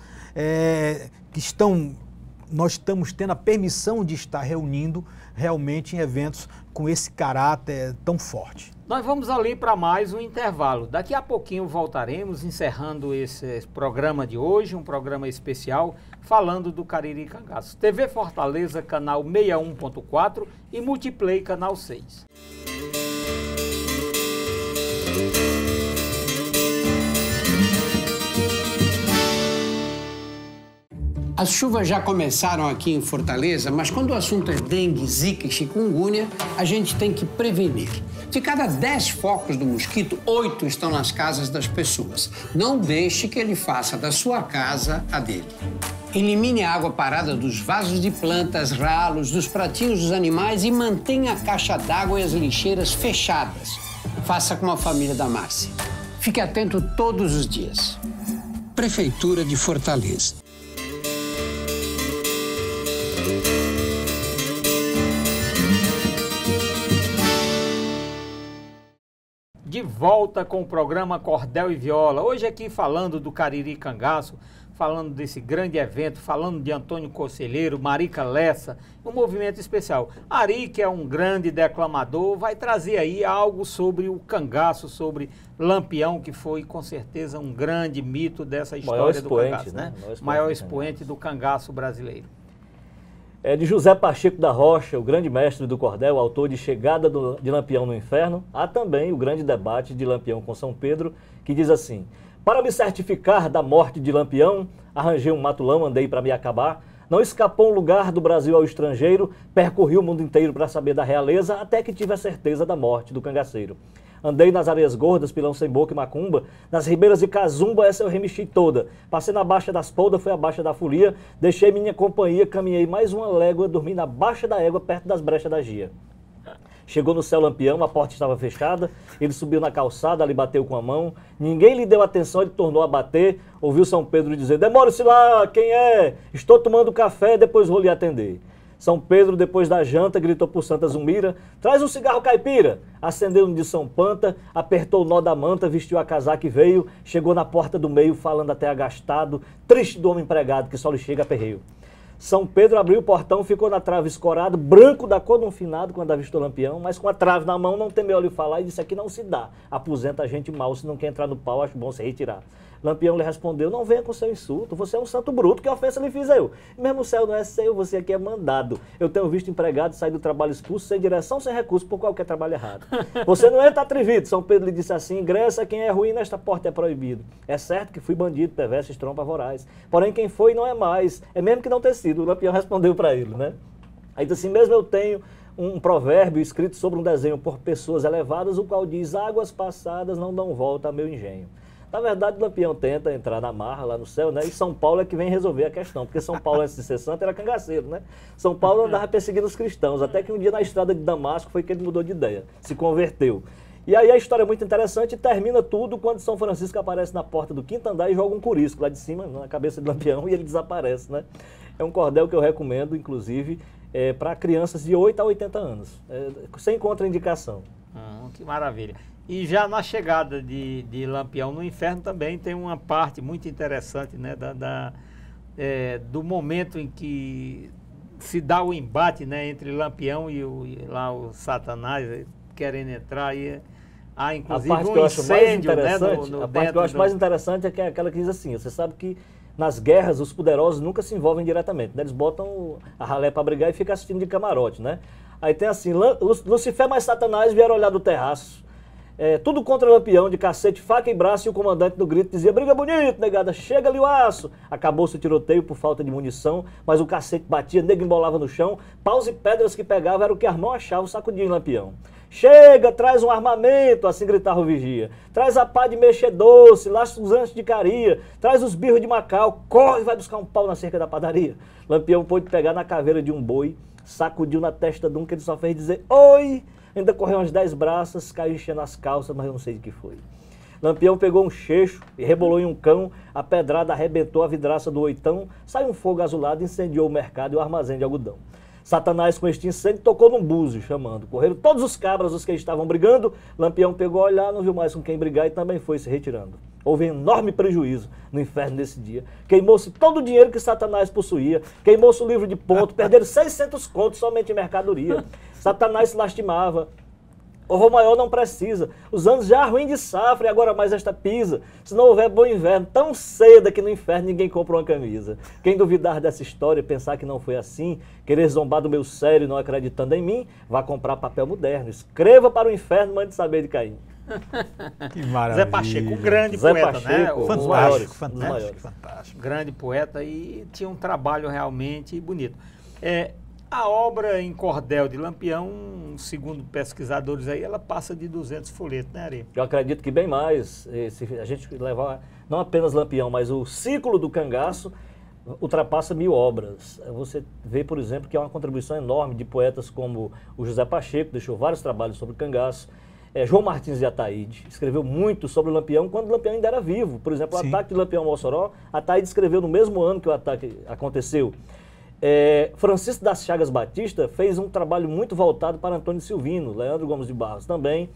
C: nós estamos tendo a permissão de estar reunindo realmente em eventos com esse caráter tão forte.
B: Nós vamos ali para mais um intervalo. Daqui a pouquinho voltaremos, encerrando esse programa de hoje, um programa especial, falando do Cariri Cangaço. TV Fortaleza, canal 61.4 e Multiplay, canal 6.
E: As chuvas já começaram aqui em Fortaleza, mas quando o assunto é dengue, zika e chikungunya, a gente tem que prevenir. De cada 10 focos do mosquito, 8 estão nas casas das pessoas. Não deixe que ele faça da sua casa a dele. Elimine a água parada dos vasos de plantas, ralos, dos pratinhos dos animais e mantenha a caixa d'água e as lixeiras fechadas. Faça como a família da Márcia. Fique atento todos os dias. Prefeitura de Fortaleza.
B: De volta com o programa Cordel e Viola. Hoje aqui falando do Cariri Cangaço, falando desse grande evento, falando de Antônio Conselheiro, Marica Lessa, um movimento especial. Ari, que é um grande declamador, vai trazer aí algo sobre o cangaço, sobre Lampião, que foi com certeza um grande mito dessa história do cangaço, né? Maior expoente do cangaço brasileiro.
D: É de José Pacheco da Rocha, o grande mestre do cordel, autor de Chegada de Lampião no Inferno. Há também o grande debate de Lampião com São Pedro, que diz assim: para me certificar da morte de Lampião, arranjei um matulão, andei para me acabar. Não escapou um lugar do Brasil ao estrangeiro, percorri o mundo inteiro para saber da realeza, até que tive a certeza da morte do cangaceiro. Andei nas areias gordas, Pilão Sem Boca e Macumba, nas ribeiras de Cazumba, essa eu remexi toda. Passei na Baixa das Poldas, fui à Baixa da Folia, deixei minha companhia, caminhei mais uma légua, dormi na Baixa da Égua, perto das brechas da Gia. Chegou no céu Lampião, a porta estava fechada, ele subiu na calçada, ali bateu com a mão, ninguém lhe deu atenção, ele tornou a bater, ouviu São Pedro dizer: demore-se lá, quem é? Estou tomando café, depois vou lhe atender. São Pedro, depois da janta, gritou por Santa Zumira: traz um cigarro caipira. Acendeu um de São Panta, apertou o nó da manta, vestiu a casaca e veio, chegou na porta do meio, falando até agastado, triste do homem empregado, que só lhe chega a perreio. São Pedro abriu o portão, ficou na trave escorado, branco da cor de um finado quando avistou Lampião, mas com a trave na mão, não temeu lhe falar e disse: aqui não se dá, aposenta a gente mal, se não quer entrar no pau, acho bom se retirar. Lampião lhe respondeu: não venha com seu insulto, você é um santo bruto, que ofensa lhe fiz eu? Mesmo o céu não é seu, você aqui é mandado. Eu tenho visto empregado sair do trabalho expulso, sem direção, sem recurso, por qualquer trabalho errado. Você não entra atrevido. São Pedro lhe disse assim: ingressa quem é ruim, nesta porta é proibido. É certo que fui bandido, perverso, estrompa voraz. Porém quem foi não é mais, é mesmo que não ter sido. O Lampião respondeu para ele, né? Aí disse assim: mesmo eu tenho um provérbio escrito sobre um desenho por pessoas elevadas, o qual diz: águas passadas não dão volta a meu engenho. Na verdade, o Lampião tenta entrar na marra lá no céu, né? E São Paulo é que vem resolver a questão, porque São Paulo, antes de ser santo, era cangaceiro, né? São Paulo andava perseguindo os cristãos, até que um dia na estrada de Damasco foi que ele mudou de ideia, se converteu. E aí a história é muito interessante e termina tudo quando São Francisco aparece na porta do quinto andar e joga um curisco lá de cima, na cabeça de Lampião, e ele desaparece, né? É um cordel que eu recomendo, inclusive, para crianças de 8 a 80 anos, sem contraindicação.
B: Que maravilha. E já na chegada de Lampião no Inferno também tem uma parte muito interessante, né, do momento em que se dá o embate, né, entre Lampião e o Satanás querendo entrar e há inclusive um incêndio, né,
D: a parte que eu acho mais interessante é aquela que diz assim, você sabe que nas guerras os poderosos nunca se envolvem diretamente, né? Eles botam a ralé para brigar e ficam assistindo de camarote, né? Aí tem assim, Lucifer mais Satanás vieram olhar do terraço. Tudo contra Lampião, de cacete, faca e braço, e o comandante no grito dizia, briga bonito, negada, chega ali o aço. Acabou-se o tiroteio por falta de munição, mas o cacete batia, nego embolava no chão, paus e pedras que pegava era o que a mão achava, sacudia em Lampião. Chega, traz um armamento, assim gritava o vigia. Traz a pá de mexer doce, lasca os anchos de caria, traz os birros de Macau, corre e vai buscar um pau na cerca da padaria. Lampião pôde pegar na caveira de um boi, sacudiu na testa de um que ele só fez dizer, oi! Ainda correu umas 10 braças, caiu enchendo as calças, mas eu não sei de que foi. Lampião pegou um cheixo e rebolou em um cão, a pedrada arrebentou a vidraça do oitão, saiu um fogo azulado e incendiou o mercado e o armazém de algodão. Satanás, com este incêndio, tocou num búzio, chamando. Correram todos os cabras, os que estavam brigando. Lampião pegou a olhar, não viu mais com quem brigar e também foi se retirando. Houve enorme prejuízo no inferno nesse dia. Queimou-se todo o dinheiro que Satanás possuía. Queimou-se o livro de ponto. Perderam 600 contos somente em mercadoria. Satanás se lastimava. O Rô Maior não precisa. Os anos já ruim de safra e agora mais esta pisa. Se não houver bom inverno, tão cedo é que no inferno ninguém compra uma camisa. Quem duvidar dessa história e pensar que não foi assim, querer zombar do meu sério não acreditando em mim, vá comprar papel moderno. Escreva para o inferno, mande saber de Caim.
C: Que maravilha.
B: Zé Pacheco, um grande poeta,
D: Pacheco,
B: né?
C: Fantástico,
D: fantástico.
C: fantástico.
B: Grande poeta e tinha um trabalho realmente bonito. A obra em cordel de Lampião, segundo pesquisadores aí, ela passa de 200 folhetos, né, Ari?
D: Eu acredito que bem mais, se a gente levar não apenas Lampião, mas o ciclo do cangaço, ultrapassa 1000 obras. Você vê, por exemplo, que é uma contribuição enorme de poetas como o José Pacheco, deixou vários trabalhos sobre o cangaço. João Martins de Ataíde escreveu muito sobre o Lampião quando o Lampião ainda era vivo. Por exemplo, o ataque de Lampião ao Mossoró, Ataíde escreveu no mesmo ano que o ataque aconteceu. Francisco das Chagas Batista fez um trabalho muito voltado para Antônio Silvino, Leandro Gomes de Barros também.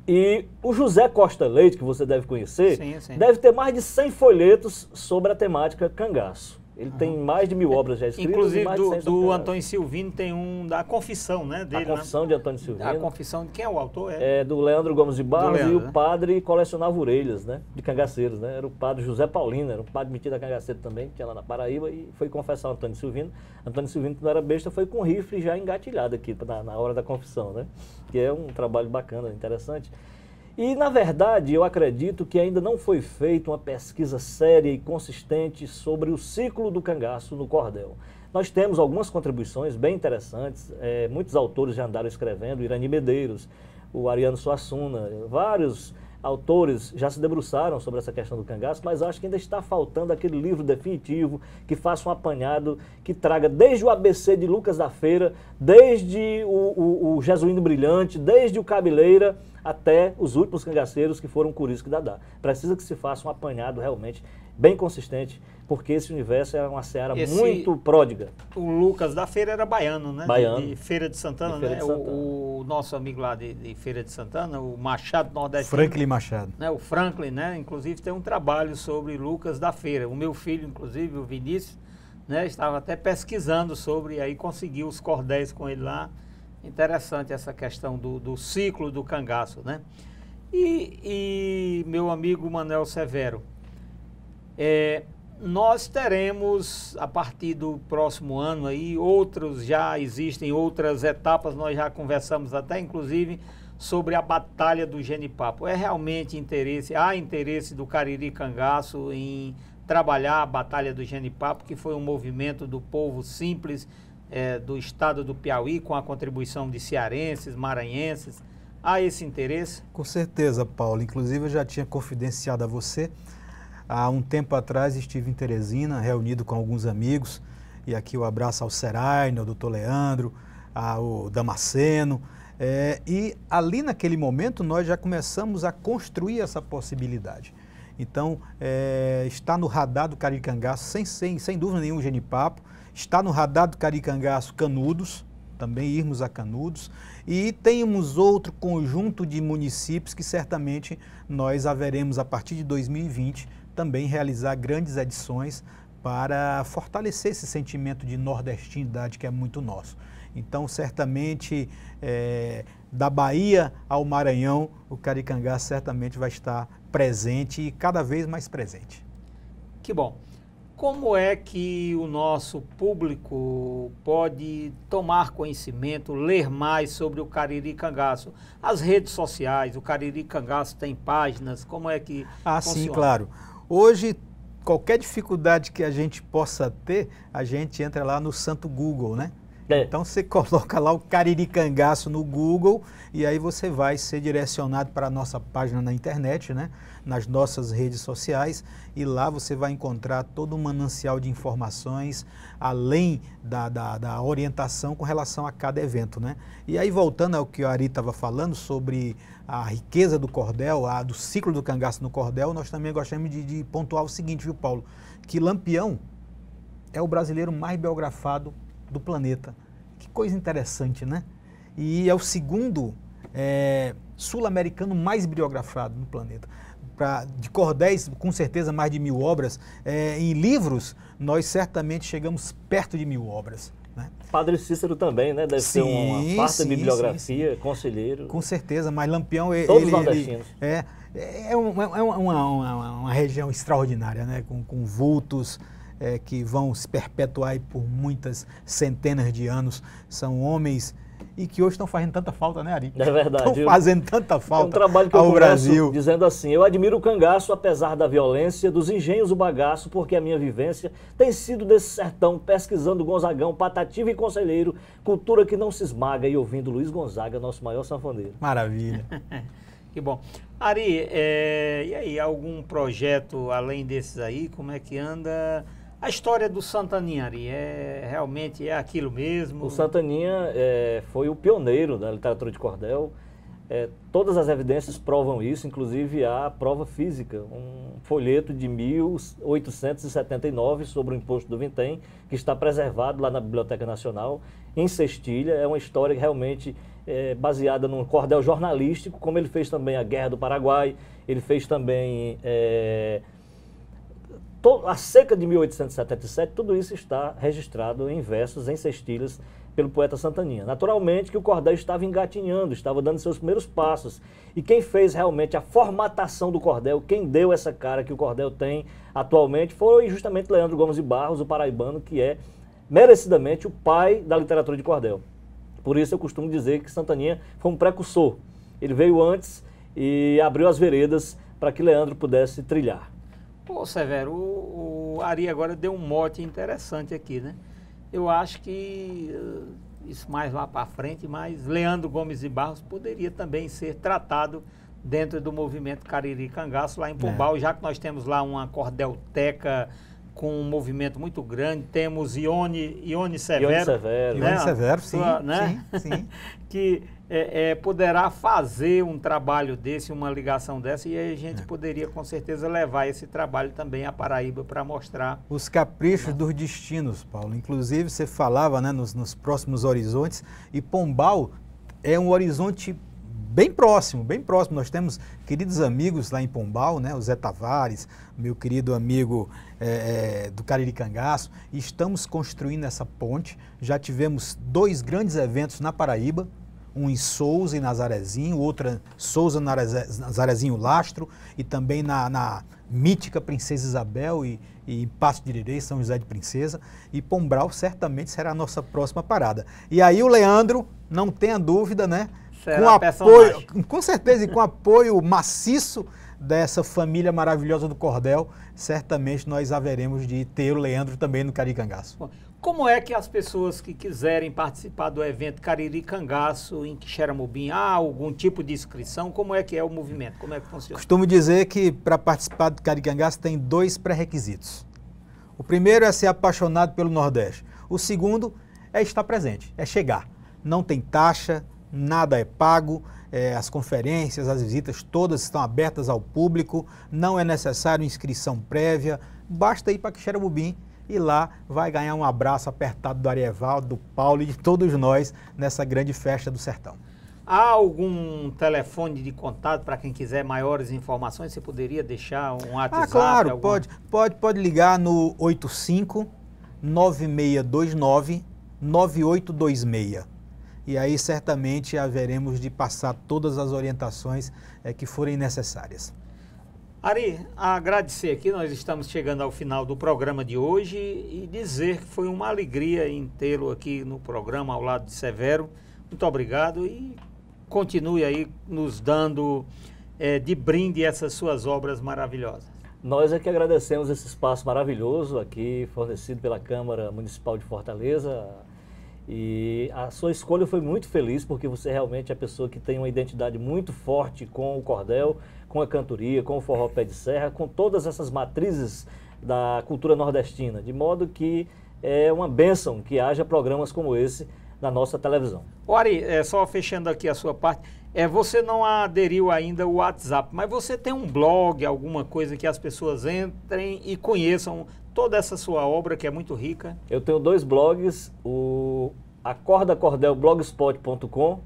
D: E o José Costa Leite, que você deve conhecer, deve ter mais de 100 folhetos sobre a temática cangaço. Ele tem mais de 1000 obras já escritas.
B: Inclusive,
D: e mais de 100
B: do Antônio Silvino tem um da Confissão, né? Dele,
D: a Confissão, né? De Antônio Silvino.
B: A Confissão de quem é o autor?
D: Do Leandro Gomes de Barros,
B: Leandro,
D: e o padre colecionava orelhas, né? De cangaceiros, né? Era o padre José Paulino, era um padre metido a cangaceiro também, que tinha lá na Paraíba, e foi confessar o Antônio Silvino. Antônio Silvino, que não era besta, foi com rifle já engatilhado aqui na hora da confissão, né? Que é um trabalho bacana, interessante. E, na verdade, eu acredito que ainda não foi feita uma pesquisa séria e consistente sobre o ciclo do cangaço no cordel. Nós temos algumas contribuições bem interessantes, muitos autores já andaram escrevendo, Irani Medeiros, o Ariano Suassuna, vários autores já se debruçaram sobre essa questão do cangaço, mas acho que ainda está faltando aquele livro definitivo que faça um apanhado, que traga desde o ABC de Lucas da Feira, desde o Jesuíno Brilhante, desde o Cabeleira, até os últimos cangaceiros que foram Curisco e Dadá. Precisa que se faça um apanhado realmente bem consistente, porque esse universo é uma seara muito pródiga.
B: O Lucas da Feira era baiano, né?
D: Baiano.
B: De Feira de Santana,
D: de Feira
B: né?
D: de Santana.
B: O nosso amigo lá de Feira de Santana, o Machado Nordeste.
C: Franklin Machado.
B: Né? O Franklin, né? Inclusive tem um trabalho sobre Lucas da Feira. O meu filho, inclusive, o Vinícius, né? Estava até pesquisando sobre, e aí conseguiu os cordéis com ele lá. Interessante essa questão do ciclo do cangaço, né? E meu amigo Manuel Severo, nós teremos, a partir do próximo ano aí, já existem outras etapas, nós já conversamos até, inclusive, sobre a Batalha do Genipapo. Realmente há interesse do Cariri Cangaço em trabalhar a Batalha do Genipapo, que foi um movimento do povo simples do estado do Piauí, com a contribuição de cearenses, maranhenses, Há esse interesse?
C: Com certeza, Paulo. Inclusive, eu já tinha confidenciado a você. Há um tempo atrás estive em Teresina, reunido com alguns amigos, e aqui o abraço ao Seraino, ao doutor Leandro, ao Damasceno, e ali naquele momento nós já começamos a construir essa possibilidade. Então, está no radar do Caricangaço, sem dúvida nenhuma, o Genipapo, está no radar do Caricangaço Canudos, também irmos a Canudos, e temos outro conjunto de municípios que certamente nós haveremos, a partir de 2020, também realizar grandes edições para fortalecer esse sentimento de nordestinidade que é muito nosso. Então, certamente, da Bahia ao Maranhão, o Caricangaço certamente vai estar presente e cada vez mais presente.
B: Que bom. Como é que o nosso público pode tomar conhecimento, ler mais sobre o Cariri Cangaço? As redes sociais, o Cariri Cangaço tem páginas, como é que funciona?
C: Sim, claro. Hoje, qualquer dificuldade que a gente possa ter, a gente entra lá no santo Google, né? Então você coloca lá o Cariri Cangaço no Google e aí você vai ser direcionado para a nossa página na internet, né? Nas nossas redes sociais, e lá você vai encontrar todo um manancial de informações, além da orientação com relação a cada evento, né? E aí, voltando ao que o Ari estava falando sobre a riqueza do cordel, do ciclo do cangaço no cordel, nós também gostamos de pontuar o seguinte, viu, Paulo? Que Lampião é o brasileiro mais biografado do planeta. Que coisa interessante, né? E é o segundo sul-americano mais biografado no planeta. De cordéis, com certeza, mais de 1000 obras. Em livros, nós certamente chegamos perto de 1000 obras. Né?
D: Padre Cícero também, né? Deve ser uma farta bibliografia, conselheiro.
C: Com certeza, mas Lampião...
D: Todos nordestinos.
C: É uma região extraordinária, né? Com vultos que vão se perpetuar aí por muitas centenas de anos. São homens... e que hoje estão fazendo tanta falta, né, Ari?
D: É verdade.
C: Estão fazendo tanta falta
D: um trabalho que
C: ao
D: eu
C: Brasil.
D: Dizendo assim, eu admiro o cangaço apesar da violência, dos engenhos do bagaço, porque a minha vivência tem sido desse sertão, pesquisando Gonzagão, Patativa e Conselheiro, cultura que não se esmaga, e ouvindo Luiz Gonzaga, nosso maior sanfoneiro.
C: Maravilha.
B: Que bom. Ari, e aí, algum projeto além desses aí, como é que anda... A história do Santaninha, Ari, realmente é aquilo mesmo?
D: O Santaninha foi o pioneiro da literatura de cordel. Todas as evidências provam isso, inclusive a prova física, um folheto de 1879 sobre o imposto do vintém, que está preservado lá na Biblioteca Nacional, em cestilha. É uma história que realmente baseada num cordel jornalístico, como ele fez também a Guerra do Paraguai, ele fez também... a seca de 1877, tudo isso está registrado em versos, em cestilhas, pelo poeta Santaninha. Naturalmente que o cordel estava engatinhando, estava dando seus primeiros passos. E quem fez realmente a formatação do cordel, quem deu essa cara que o cordel tem atualmente, foi justamente Leandro Gomes de Barros, o paraibano, que é merecidamente o pai da literatura de cordel. Por isso eu costumo dizer que Santaninha foi um precursor. Ele veio antes e abriu as veredas para que Leandro pudesse trilhar.
B: Pô, Severo, o Ari agora deu um mote interessante aqui, né? Eu acho que isso mais lá para frente, mas Leandro Gomes de Barros poderia também ser tratado dentro do movimento Cariri Cangaço lá em Pombal, já que nós temos lá uma cordelteca com um movimento muito grande, temos Ione Severo.
D: Ione Severo.
B: Né?
C: Ione Severo, sim,
B: né?
C: sim.
B: Que poderá fazer um trabalho desse, uma ligação dessa, e aí a gente poderia com certeza levar esse trabalho também à Paraíba para mostrar.
C: Os caprichos dos destinos, Paulo. Inclusive você falava, né, nos próximos horizontes, e Pombal é um horizonte bem próximo, bem próximo. Nós temos queridos amigos lá em Pombal, né? O Zé Tavares, meu querido amigo do Cariri Cangaço, e estamos construindo essa ponte. Já tivemos 2 grandes eventos na Paraíba, um em Souza e Nazarezinho, outro em Souza, Nazarezinho Lastro, e também na mítica Princesa Isabel e em Passo de Irerê, São José de Princesa, e Pombal certamente será a nossa próxima parada. E aí o Leandro, não tenha dúvida, né? Com apoio, com certeza, e com apoio maciço dessa família maravilhosa do cordel, certamente nós haveremos de ter o Leandro também no Cariri Cangaço.
B: Como é que as pessoas que quiserem participar do evento Cariri Cangaço em Quixeramobim, há algum tipo de inscrição? Como é que é o movimento? Como é que funciona?
C: Costumo dizer que para participar do Cariri Cangaço tem 2 pré-requisitos. O primeiro é ser apaixonado pelo Nordeste. O segundo é estar presente, é chegar. Não tem taxa, nada é pago, as conferências, as visitas todas estão abertas ao público, não é necessário inscrição prévia, basta ir para Quixeramobim e lá vai ganhar um abraço apertado do Arievaldo, do Paulo e de todos nós nessa grande festa do sertão.
B: Há algum telefone de contato para quem quiser maiores informações? Você poderia deixar um WhatsApp?
C: Claro,
B: alguma...
C: pode ligar no 85-9629-9826. E aí certamente haveremos de passar todas as orientações que forem necessárias.
B: Ari, agradecer aqui, nós estamos chegando ao final do programa de hoje e dizer que foi uma alegria em tê-lo aqui no programa ao lado de Severo. Muito obrigado e continue aí nos dando de brinde essas suas obras maravilhosas.
D: Nós é que agradecemos esse espaço maravilhoso aqui fornecido pela Câmara Municipal de Fortaleza. E a sua escolha foi muito feliz, porque você realmente é a pessoa que tem uma identidade muito forte com o cordel, com a cantoria, com o forró pé de serra, com todas essas matrizes da cultura nordestina, de modo que é uma bênção que haja programas como esse na nossa televisão.
B: Ari, só fechando aqui a sua parte, você não aderiu ainda ao WhatsApp, mas você tem um blog, alguma coisa que as pessoas entrem e conheçam toda essa sua obra que é muito rica?
D: Eu tenho 2 blogs, o acordacordelblogspot.com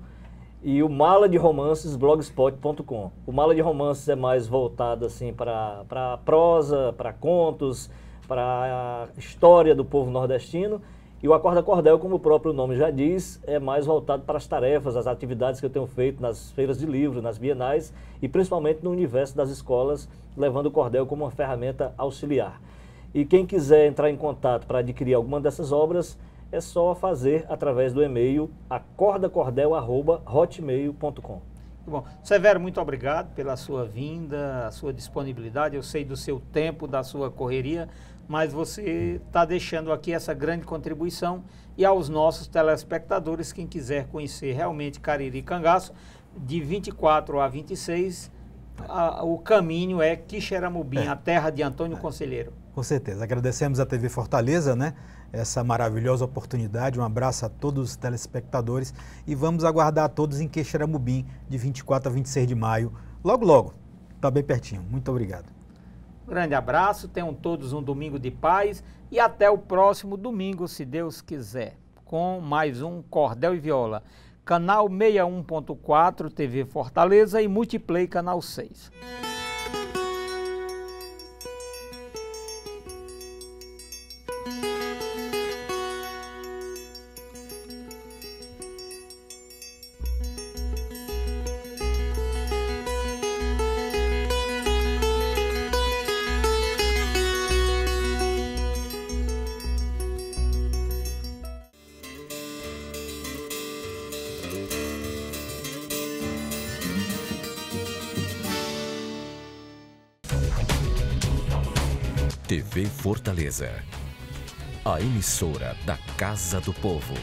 D: e o Mala de Romances blogspot.com. O Mala de Romances é mais voltado assim para prosa, para contos, para a história do povo nordestino. E o Acorda Cordel, como o próprio nome já diz, é mais voltado para as tarefas, as atividades que eu tenho feito nas feiras de livro, nas bienais e principalmente no universo das escolas, levando o cordel como uma ferramenta auxiliar. E quem quiser entrar em contato para adquirir alguma dessas obras, é só fazer através do e-mail acordacordel@hotmail.com.
B: Bom, Severo, muito obrigado pela sua vinda, a sua disponibilidade. Eu sei do seu tempo, da sua correria, mas você está deixando aqui essa grande contribuição. E aos nossos telespectadores, quem quiser conhecer realmente Cariri Cangaço, de 24 a 26, o caminho é Quixeramobim, a terra de Antônio Conselheiro.
C: Com certeza. Agradecemos à TV Fortaleza, né? Essa maravilhosa oportunidade. Um abraço a todos os telespectadores e vamos aguardar a todos em Quixeramobim de 24 a 26 de maio. Logo, logo. Está bem pertinho. Muito obrigado.
B: Grande abraço, tenham todos um domingo de paz e até o próximo domingo, se Deus quiser, com mais um Cordel e Viola. Canal 61.4, TV Fortaleza e Multiplay, canal 6.
A: TV Fortaleza, a emissora da Casa do Povo.